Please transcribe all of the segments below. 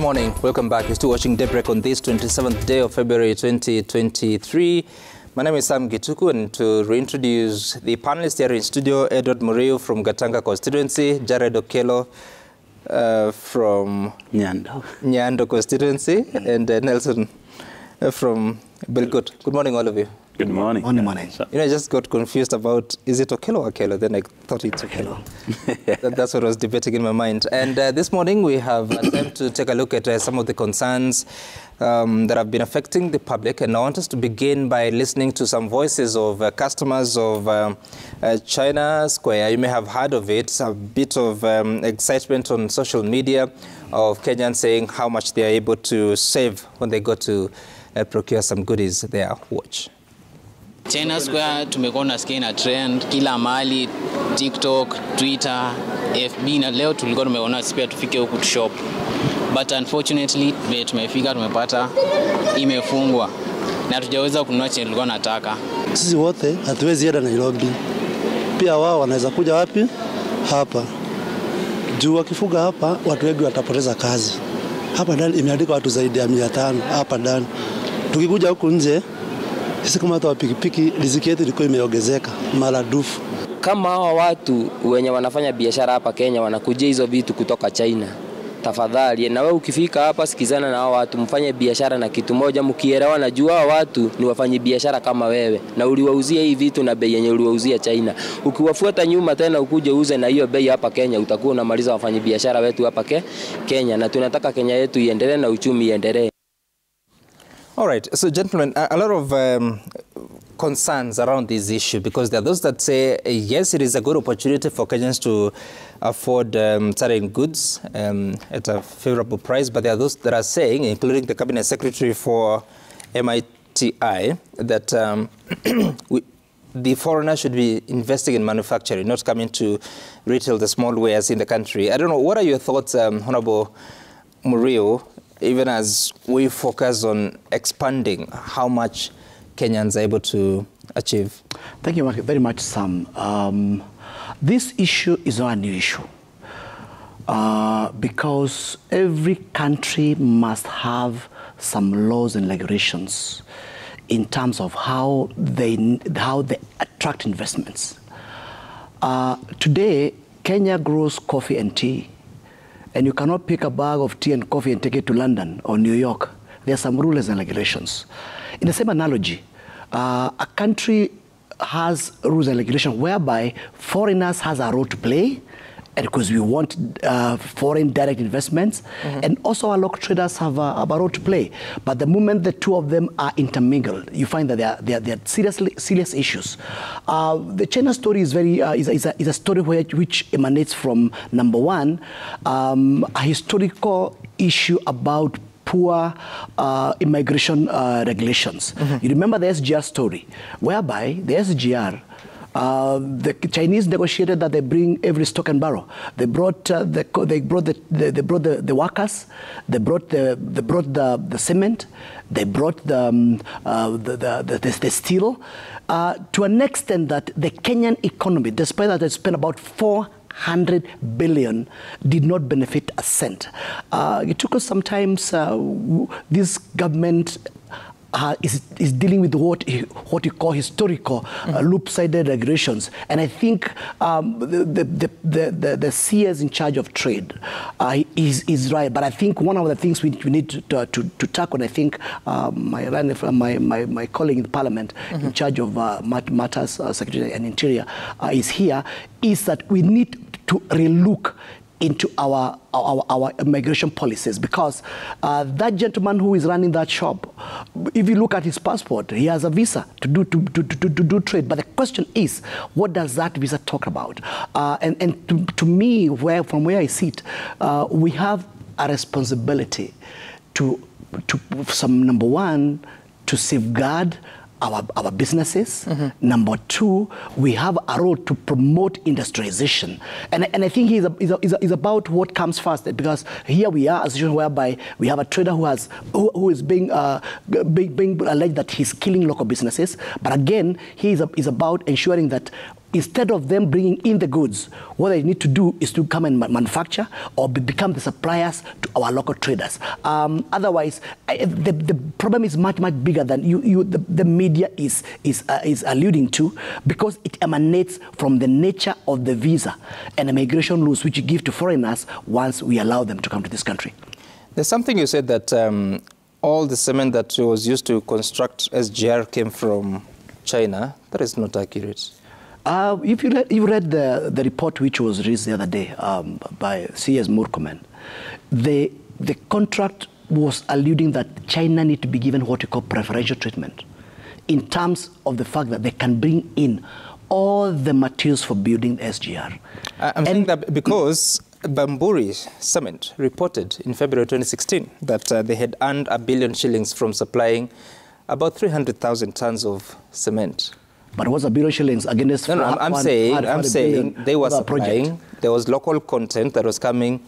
morning. Welcome back. You're still watching Daybreak on this 27th day of February 2023. My name is Sam Gituku, and to reintroduce the panelists here in studio, Edward Muriu from Gatanga constituency, Jared Okello from Nyando constituency, and Nelson from Belgut. Good morning, all of you. Good morning. Morning. You know, I just got confused about, is it Okello or Okello? Then I thought it's Okello. That's what I was debating in my mind. And this morning we have time to take a look at some of the concerns that have been affecting the public. And I want us to begin by listening to some voices of customers of China Square. You may have heard of it. It's a bit of excitement on social media of Kenyans saying how much they are able to save when they go to procure some goodies there. Watch. China Square tumekuwa nasikia na trend kila mahali, TikTok, Twitter, FB, na leo tulikuwa tumeona pia tufike huku shop. But unfortunately tumefika tumepata imefungwa na hatujaweza kununua chenye tulikuwa nataka. Sisi wote hatuwezi enda Nairobi. Pia wao wanaweza kuja wapi? Hapa. Juu wakifuga hapa watu wengi watapoteza kazi. Hapa ndani imeandikwa watu zaidi ya 500 hapa ndani. Tukikuja huku nje sisi kama watu wa pikipiki riziki yetu ilikuwa imeongezeka maradufu. Kama hawa watu wenye wanafanya biashara hapa Kenya wanakuja hizo vitu kutoka China, tafadhali na wewe ukifika hapa sikizana na hawa watu, mfanye biashara na kitu moja, mkielewa na jua hawa watu ni wafanye biashara kama wewe na uliwauzia hii vitu na bei yenye uliwauzia China. Ukiwafuata nyuma tena ukuje uze na hiyo bei hapa Kenya, utakuwa unamaliza wafanye biashara wetu hapa Kenya, na tunataka Kenya yetu iendelee na uchumi iendelee. All right, so gentlemen, a lot of concerns around this issue, because there are those that say, yes, it is a good opportunity for Kenyans to afford certain goods at a favorable price, but there are those that are saying, including the Cabinet Secretary for MITI, that the foreigner should be investing in manufacturing, not coming to retail the small wares in the country. I don't know, what are your thoughts, Honorable Muriu, even as we focus on expanding how much Kenyans are able to achieve? Thank you very much, Sam. This issue is not a new issue because every country must have some laws and regulations in terms of how they attract investments. Today, Kenya grows coffee and tea. And you cannot pick a bag of tea and coffee and take it to London or New York. There are some rules and regulations. In the same analogy, a country has rules and regulations whereby foreigners has a role to play, and because we want foreign direct investments, and also our local traders have a role to play. But the moment the two of them are intermingled, you find that they are serious issues. The China story is is a story which emanates from, number one, a historical issue about poor immigration regulations. You remember the SGR story, whereby the SGR, the Chinese negotiated that they bring every stock and barrel. They brought the workers. They brought the cement. They brought the steel. To an extent that the Kenyan economy, despite that they spent about 400 billion, did not benefit a cent. It took us sometimes. This government is dealing with what you call historical loop-sided regulations, and I think the CS in charge of trade is right. But I think one of the things we need to tackle, and I think my colleague in the Parliament in charge of matters, Secretary and Interior, is here, is that we need to relook into our immigration policies, because that gentleman who is running that shop, if you look at his passport, he has a visa to do trade. But the question is, what does that visa talk about? And to me, from where I sit, we have a responsibility to number one, to safeguard our businesses. Number two, we have a role to promote industrialization, and I think is about what comes first, because here we are a situation whereby we have a trader who is being alleged that he's killing local businesses, but again he is about ensuring that instead of them bringing in the goods, what they need to do is to come and manufacture or become the suppliers to our local traders. Otherwise, the problem is much bigger than the media is alluding to, because it emanates from the nature of the visa and immigration rules which you give to foreigners once we allow them to come to this country. There's something you said that all the cement that was used to construct SGR came from China. That is not accurate. If you read the report which was released the other day by C.S. Murkomen, the contract was alluding that China need to be given what we call preferential treatment in terms of the fact that they can bring in all the materials for building the SGR. I'm saying that because Bamburi Cement reported in February 2016 that they had earned R1 billion shillings from supplying about 300,000 tons of cement. But what's $1 billion shillings against? No, I'm saying they were supplying. There was local content that was coming.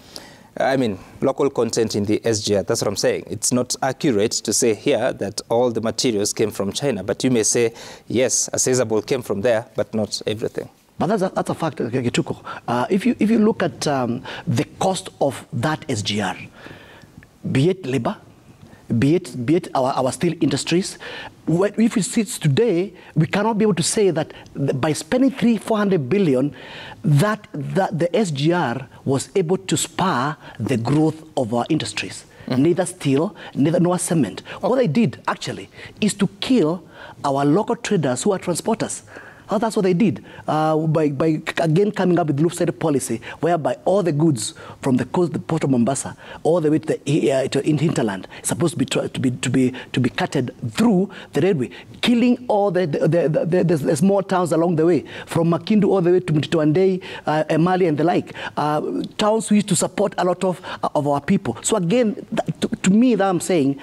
I mean, local content in the SGR. That's what I'm saying. It's not accurate to say here that all the materials came from China. But you may say, yes, a sizable came from there, but not everything. But that's a fact, Gituko. If you look at the cost of that SGR, be it labor, be it our steel industries, if we see it today, we cannot be able to say that by spending 300-400 billion, that the SGR was able to spur the growth of our industries. Neither steel, nor cement. Okay. What they did, actually, is to kill our local traders who are transporters. That's what they did by again coming up with loop-sided policy, whereby all the goods from the coast, the port of Mombasa, all the way to hinterland, is supposed to be cutted through the railway, killing all the small towns along the way, from Makindu all the way to Mtitoandei, Emali and the like. Towns we used to support a lot of our people. So again, to me, that I'm saying,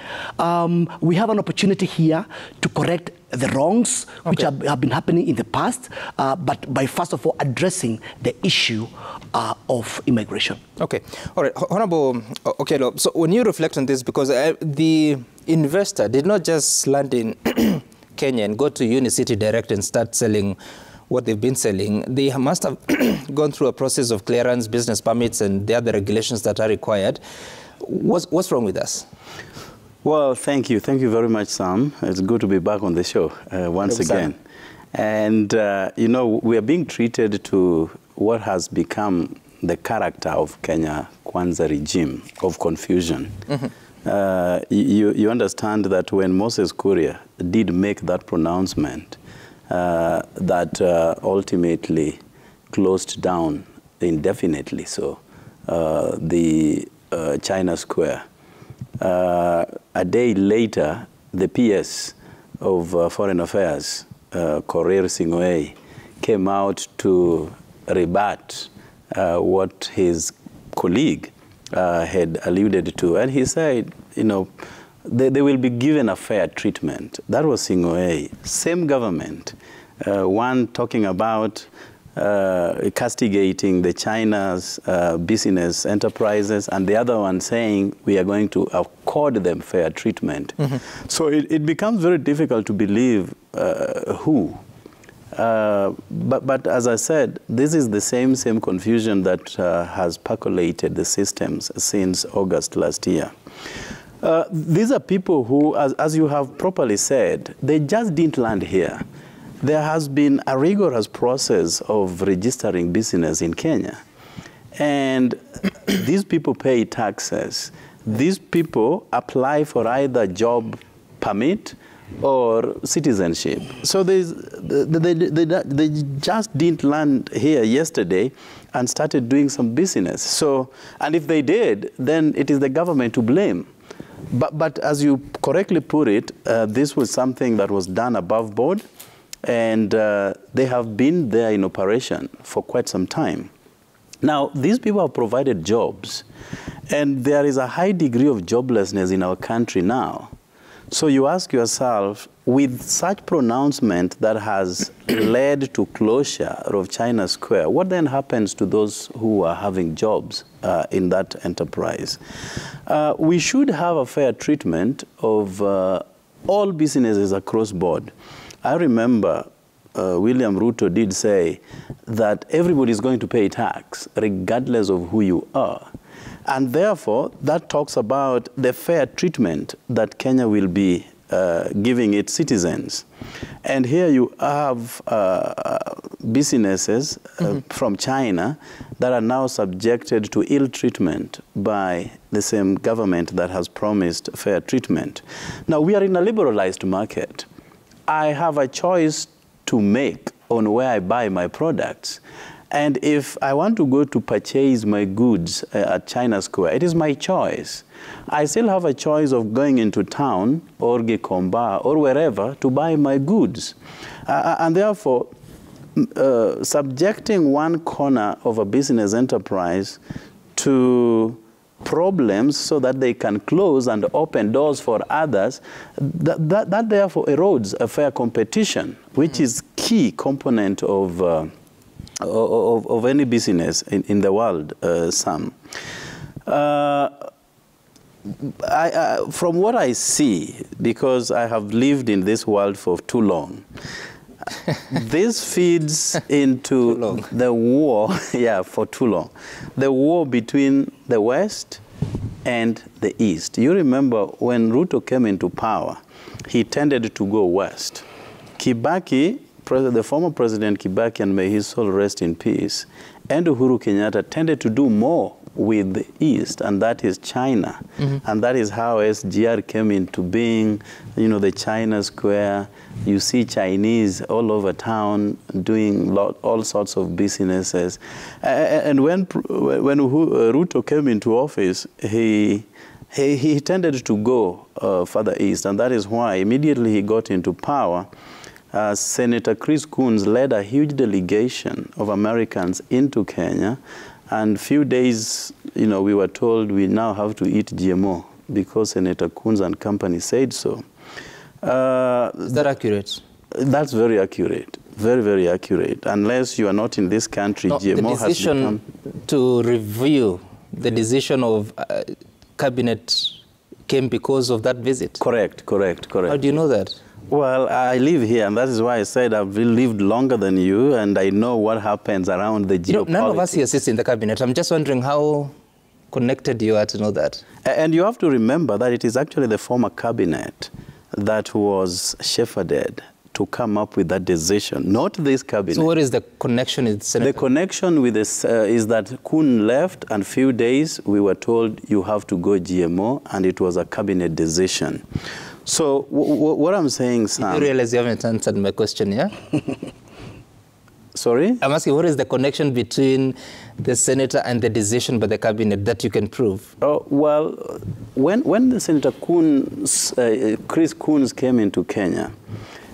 we have an opportunity here to correct the wrongs which have been happening in the past, but by first of all addressing the issue of immigration. Okay, all right, Honorable Okello, so when you reflect on this, because the investor did not just land in Kenya and go to Unicity Direct and start selling what they've been selling. They must have gone through a process of clearance, business permits, and the other regulations that are required. What's wrong with us? Well, thank you. Thank you very much, Sam. It's good to be back on the show once again. And, you know, we are being treated to what has become the character of Kenya Kwanza regime of confusion. You understand that when Moses Kuria did make that pronouncement that ultimately closed down indefinitely, so the China Square, a day later, the PS of Foreign Affairs, Korir Sing'oei, came out to rebut what his colleague had alluded to. And he said, you know, they will be given a fair treatment. That was Sing'oei. Same government, one talking about castigating the China's business enterprises, and the other one saying we are going to accord them fair treatment. So it becomes very difficult to believe who. But as I said, this is the same confusion that has percolated the systems since August last year. These are people who, as you have properly said, they just didn't land here. There has been a rigorous process of registering business in Kenya. And these people pay taxes. These people apply for either job permit or citizenship. So they just didn't land here yesterday and started doing some business. So, and if they did, then it is the government to blame. But as you correctly put it, this was something that was done above board. And they have been there in operation for quite some time. Now, these people have provided jobs, and there is a high degree of joblessness in our country now. So you ask yourself, with such pronouncement that has led to closure of China Square, what then happens to those who are having jobs in that enterprise? We should have a fair treatment of all businesses across board. I remember William Ruto did say that everybody is going to pay tax, regardless of who you are. And therefore, that talks about the fair treatment that Kenya will be giving its citizens. And here you have businesses from China that are now subjected to ill treatment by the same government that has promised fair treatment. Now, we are in a liberalized market. I have a choice to make on where I buy my products. And if I want to go to purchase my goods at China Square, it is my choice. I still have a choice of going into town or Gikomba or wherever to buy my goods. And therefore, subjecting one corner of a business enterprise to problems so that they can close and open doors for others, that therefore erodes a fair competition, which is key component of any business in the world, Sam. From what I see, because I have lived in this world for too long, this feeds into the war, for too long, the war between the West and the East. You remember when Ruto came into power, he tended to go west. Kibaki, the former President Kibaki, and may his soul rest in peace, and Uhuru Kenyatta tended to do more with the East, and that is China. And that is how SGR came into being, you know, the China Square. You see Chinese all over town doing all sorts of businesses. And when Ruto came into office, he tended to go further east, and that is why immediately he got into power, Senator Chris Coons led a huge delegation of Americans into Kenya, and few days, you know, we were told we now have to eat GMO because Senator Coons and company said so. Is that accurate? That's very accurate. Very, very accurate. Unless you are not in this country, GMO the decision has become... to review the decision of cabinet came because of that visit? Correct. How do you know that? Well, I live here, and that is why I said I've lived longer than you, and I know what happens around the geopolitics. You know, none of us here sits in the cabinet. I'm just wondering how connected you are to know that. And you have to remember that it is actually the former cabinet that was shepherded to come up with that decision, not this cabinet. So what is the connection with the Senator? The connection with this is that Kun left, and few days we were told you have to go GMO, and it was a cabinet decision. So what I'm saying, Sam... You realize you haven't answered my question, yeah? Sorry? I'm asking, what is the connection between the senator and the decision by the cabinet that you can prove? Oh, well, when the Senator Coons, Chris Coons came into Kenya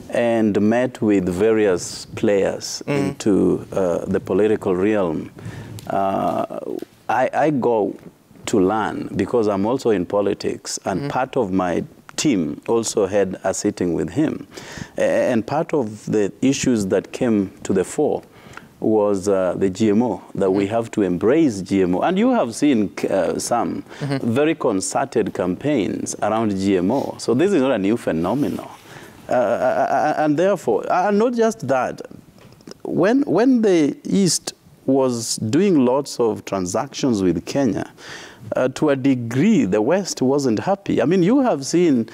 and met with various players into the political realm, I go to learn because I'm also in politics, and part of my team also had a sitting with him. And part of the issues that came to the fore was the GMO, that we have to embrace GMO. And you have seen some very concerted campaigns around GMO. So this is not a new phenomenon. And therefore, and not just that, when the East was doing lots of transactions with Kenya, to a degree, the West wasn't happy. I mean, you have seen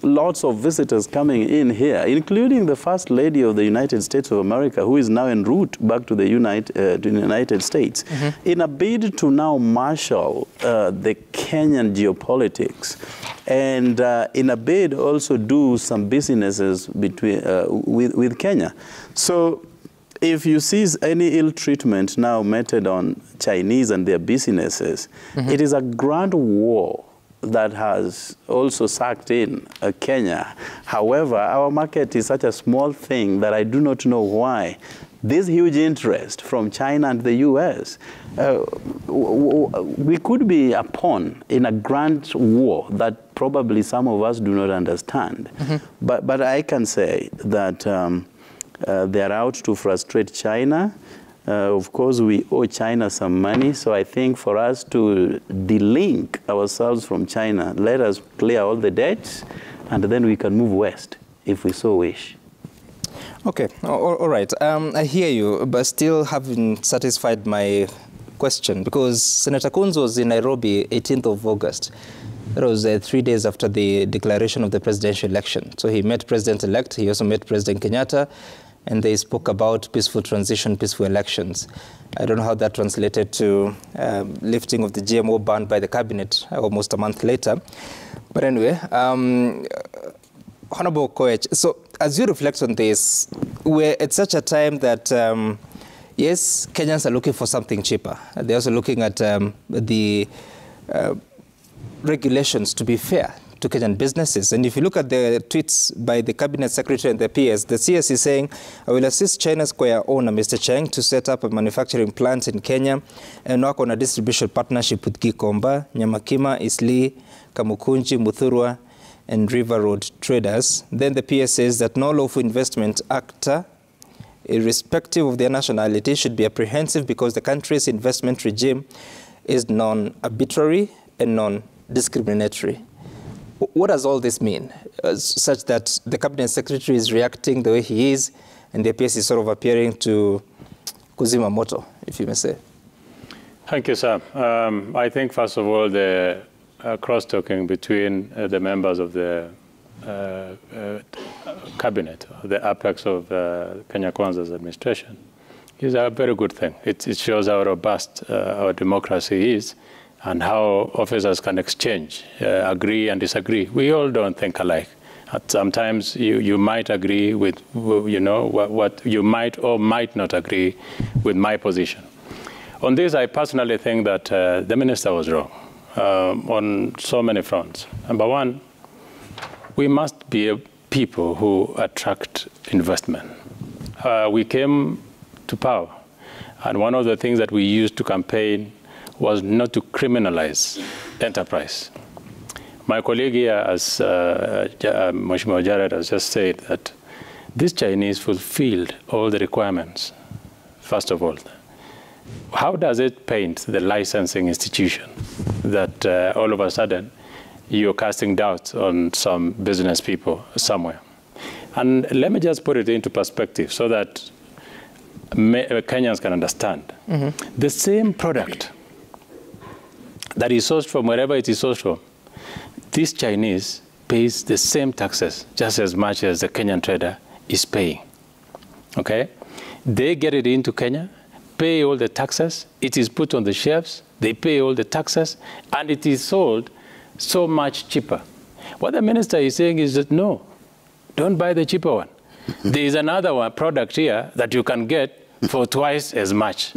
lots of visitors coming in here, including the First Lady of the United States of America, who is now en route back to the United States, in a bid to now marshal the Kenyan geopolitics, and in a bid also do some businesses between, with Kenya. So if you see any ill treatment now meted on Chinese and their businesses, it is a grand war that has also sucked in Kenya. However, our market is such a small thing that I do not know why this huge interest from China and the US, we could be a pawn in a grand war that probably some of us do not understand. But I can say that they are out to frustrate China. Of course, we owe China some money, so I think for us to delink ourselves from China, let us clear all the debts, and then we can move west, if we so wish. Okay, all right. I hear you, but still haven't satisfied my question, because Senator Coons was in Nairobi 18th of August. That was 3 days after the declaration of the presidential election. So he met President-elect, he also met President Kenyatta, and they spoke about peaceful transition, peaceful elections. I don't know how that translated to lifting of the GMO ban by the cabinet almost a month later. But anyway, Honorable Koech, so as you reflect on this, we're at such a time that, yes, Kenyans are looking for something cheaper. They're also looking at the regulations to be fair to Kenyan businesses. And if you look at the tweets by the Cabinet Secretary and the CS is saying, I will assist China Square owner, Mr. Cheng, to set up a manufacturing plant in Kenya and work on a distribution partnership with Gikomba, Nyamakima, Isli, Kamukunji, Muthurwa, and River Road traders. Then the PS says that no lawful investment actor, irrespective of their nationality, should be apprehensive because the country's investment regime is non-arbitrary and non-discriminatory. What does all this mean, such that the Cabinet Secretary is reacting the way he is, and the PS is sort of appearing to kuzima moto, if you may say? Thank you, Sam. I think, first of all, the cross-talking between the members of the cabinet, the apex of Kenya Kwanza's administration, is a very good thing. It shows how robust our democracy is and how officers can exchange, agree and disagree. We all don't think alike. Sometimes you might agree with, what you might or might not agree with my position. On this, I personally think that the minister was wrong on so many fronts. Number one, we must be a people who attract investment. We came to power, and one of the things that we used to campaign was not to criminalize enterprise. My colleague here, as Mheshimiwa Jared has just said, that these Chinese fulfilled all the requirements, first of all. How does it paint the licensing institution that all of a sudden you're casting doubts on some business people somewhere? And let me just put it into perspective so that Kenyans can understand. Mm-hmm. The same product that is sourced from wherever it is sourced from, this Chinese pays the same taxes just as much as the Kenyan trader is paying. Okay? They get it into Kenya, pay all the taxes, it is put on the shelves, they pay all the taxes, and it is sold so much cheaper. What the minister is saying is that no, don't buy the cheaper one. There is another product here that you can get for twice as much.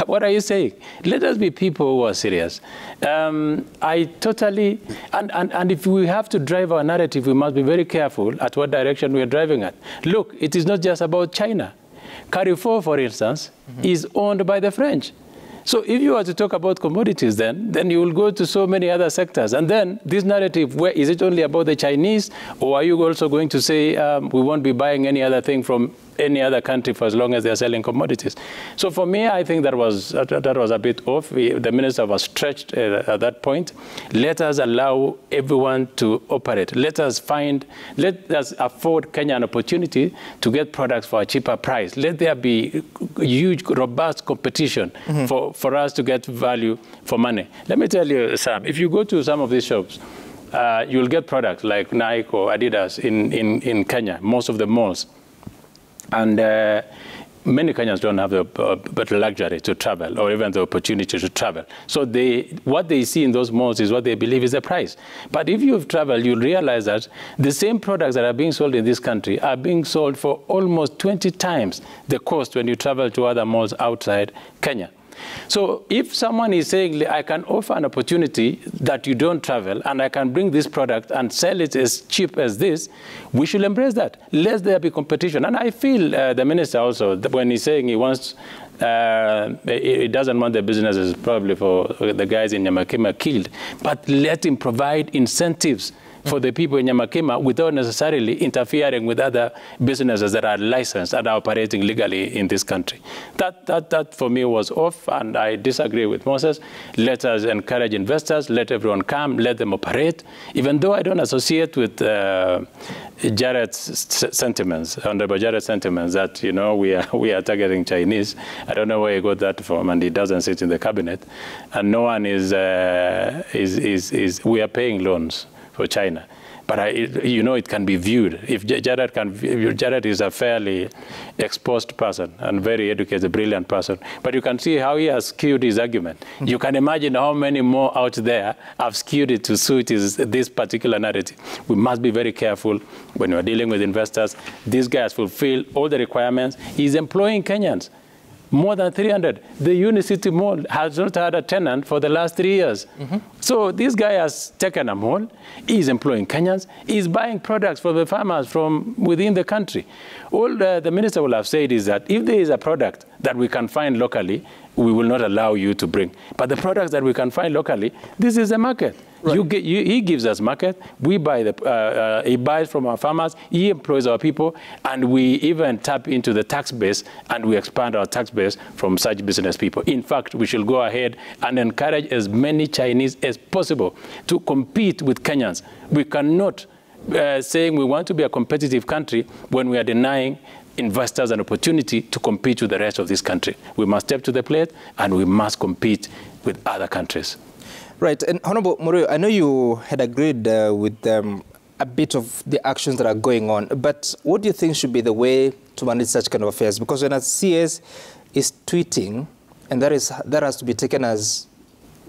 What are you saying? Let us be people who are serious. I totally, and if we have to drive our narrative, we must be very careful at what direction we are driving at. Look, it is not just about China. Carrefour, for instance, is owned by the French. So if you are to talk about commodities, then you will go to so many other sectors. And then this narrative, where is it only about the Chinese, or are you also going to say we won't be buying any other thing from any other country for as long as they're selling commodities? So for me, I think that was a bit off. The minister was stretched at that point. Let us allow everyone to operate. Let us afford Kenya an opportunity to get products for a cheaper price. Let there be huge, robust competition for us to get value for money. Let me tell you, Sam, if you go to some of these shops, you'll get products like Nike or Adidas in Kenya, most of the malls. And many Kenyans don't have the luxury to travel or even the opportunity to travel. So what they see in those malls is what they believe is the price. But if you've traveled, you'll realize that the same products that are being sold in this country are being sold for almost 20 times the cost when you travel to other malls outside Kenya. So if someone is saying, I can offer an opportunity that you don't travel, and I can bring this product and sell it as cheap as this, we should embrace that. Let there be competition. And I feel the minister also, when he's saying he wants, he doesn't want the businesses probably for the guys in Nyamakima killed, but let him provide incentives for the people in Nyamakima without necessarily interfering with other businesses that are licensed and are operating legally in this country. That for me was off, and I disagree with Moses. Let us encourage investors, let everyone come, let them operate, even though I don't associate with Jared's sentiments, Honorable Jared's sentiments that, you know, we are targeting Chinese. I don't know where he got that from, and he doesn't sit in the cabinet. And no one we are paying loans for China. But you know, it can be viewed. If Jared is a fairly exposed person and very educated, brilliant person, but you can see how he has skewed his argument. You can imagine how many more out there have skewed it to suit this particular narrative. We must be very careful when we're dealing with investors. These guys fulfill all the requirements. He's employing Kenyans. More than 300. The Unicity Mall has not had a tenant for the last 3 years. So this guy has taken a mall. He's employing Kenyans. He's buying products for the farmers from within the country. All the minister will have said is that if there is a product that we can find locally, we will not allow you to bring. But the products that we can find locally, this is the market. Right. He gives us market. We buy he buys from our farmers. He employs our people, and we even tap into the tax base, and we expand our tax base from such business people. In fact, we should go ahead and encourage as many Chinese as possible to compete with Kenyans. We cannot saying we want to be a competitive country when we are denying investors an opportunity to compete with the rest of this country. We must step to the plate, and we must compete with other countries. Right, and Honorable Muriu, I know you had agreed with a bit of the actions that are going on, but what do you think should be the way to manage such kind of affairs? Because when a CS is tweeting, and that has to be taken as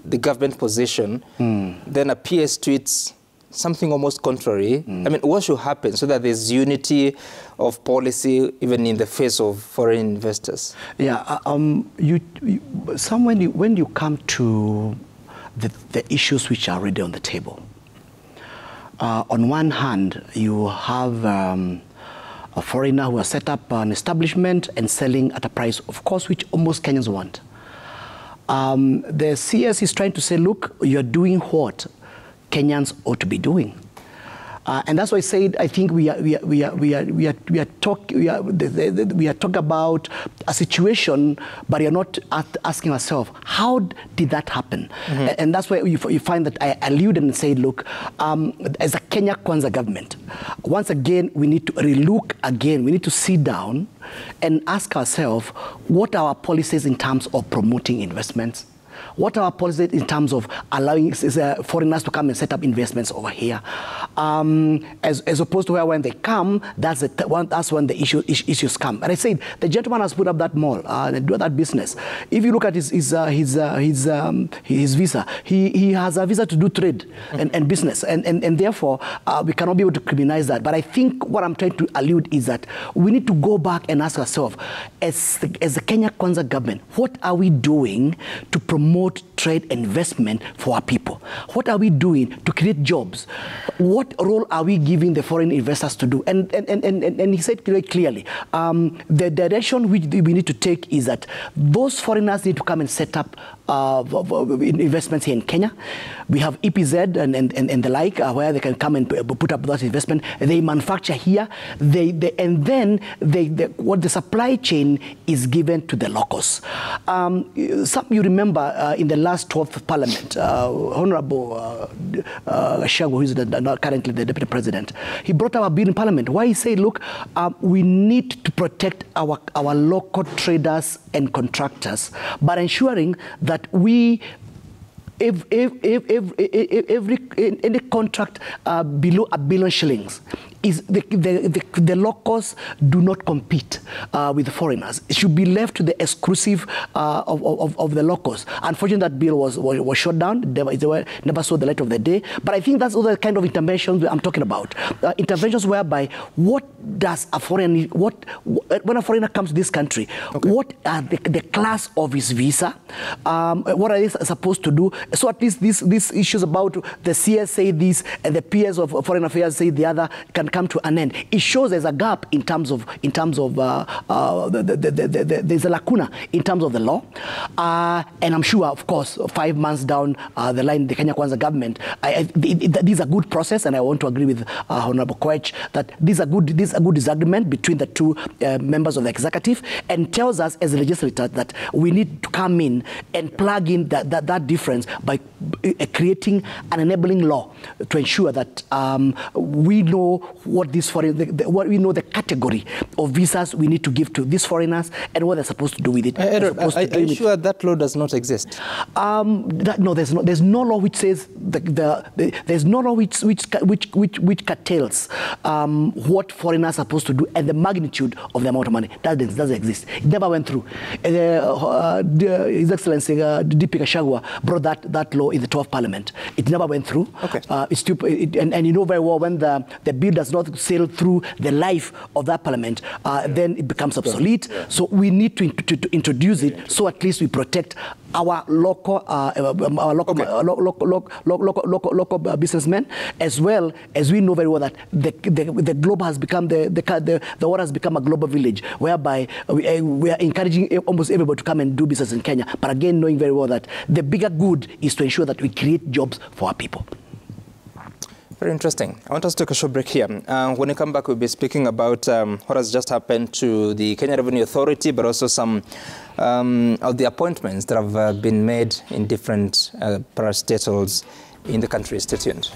the government position, then a PS tweets something almost contrary. I mean, what should happen so that there's unity of policy even in the face of foreign investors? Yeah, when you come to the issues which are already on the table, on one hand, you have a foreigner who has set up an establishment and selling at a price, of course, which almost Kenyans want. The CS is trying to say, look, you're doing what Kenyans ought to be doing. And that's why I said I think we are talking about a situation, but we are not asking ourselves how did that happen. And that's why you find that I alluded and said, look, as a Kenya Kwanza government, once again we need to relook again. We need to sit down and ask ourselves what are our policies in terms of promoting investments. What are our policies in terms of allowing foreigners to come and set up investments over here? As opposed to where when they come, that's when the issues come. And I said, the gentleman has put up that mall, and do that business. If you look at his visa, he has a visa to do trade and business. And therefore, we cannot be able to criminalize that. But I think what I'm trying to allude is that we need to go back and ask ourselves, as the Kenya Kwanza government, what are we doing to promote trade and investment for our people? What are we doing to create jobs? What role are we giving the foreign investors to do? And he said very clearly, the direction which we need to take is that those foreigners need to come and set up investments here in Kenya. We have EPZ and the like, where they can come and put up that investment. They manufacture here, and then what the supply chain is given to the locals. You remember in the last 12th Parliament, Honorable Shago, who is currently the Deputy President, he brought up a bill in Parliament why he said, look, we need to protect our local traders and contractors by ensuring that any contract below $1 billion shillings, the locals do not compete with the foreigners. It should be left to the exclusive of the locals. Unfortunately, that bill was shut down. They never saw the light of the day. But I think that's all the kind of interventions I'm talking about. Interventions whereby when a foreigner comes to this country, what are the class of his visa? What are they supposed to do? So at least these issues about the CS say this and the PS of Foreign Affairs say the other can come to an end. It shows there's a gap in terms of there's a lacuna in terms of the law, and I'm sure, of course, 5 months down the line, the Kenya Kwanza government, this is a good process, and I want to agree with Honorable Koech that this is a good disagreement between the two members of the executive, and tells us as a legislator that we need to come in and plug in that difference by creating an enabling law to ensure that we know what these we know the category of visas we need to give to these foreigners and what they're supposed to do with it. Are you sure that law does not exist? No, there's no law which says there's no law which curtails what foreigners are supposed to do and the magnitude of the amount of money. That doesn't exist. It never went through. His Excellency D.P. Gachagua brought that law in the 12th Parliament. It never went through. Okay. It's stupid, and you know very well when the bill does not sail through the life of that Parliament, then it becomes obsolete. Yeah. So we need to introduce it so at least we protect our local businessmen, as well as we know very well that the globe has become the world has become a global village, whereby we are encouraging almost everybody to come and do business in Kenya. But again, knowing very well that the bigger good is to ensure that we create jobs for our people. Very interesting. I want us to take a short break here. When we come back, we'll be speaking about what has just happened to the Kenya Revenue Authority, but also some of the appointments that have been made in different parastatals in the country. Stay tuned.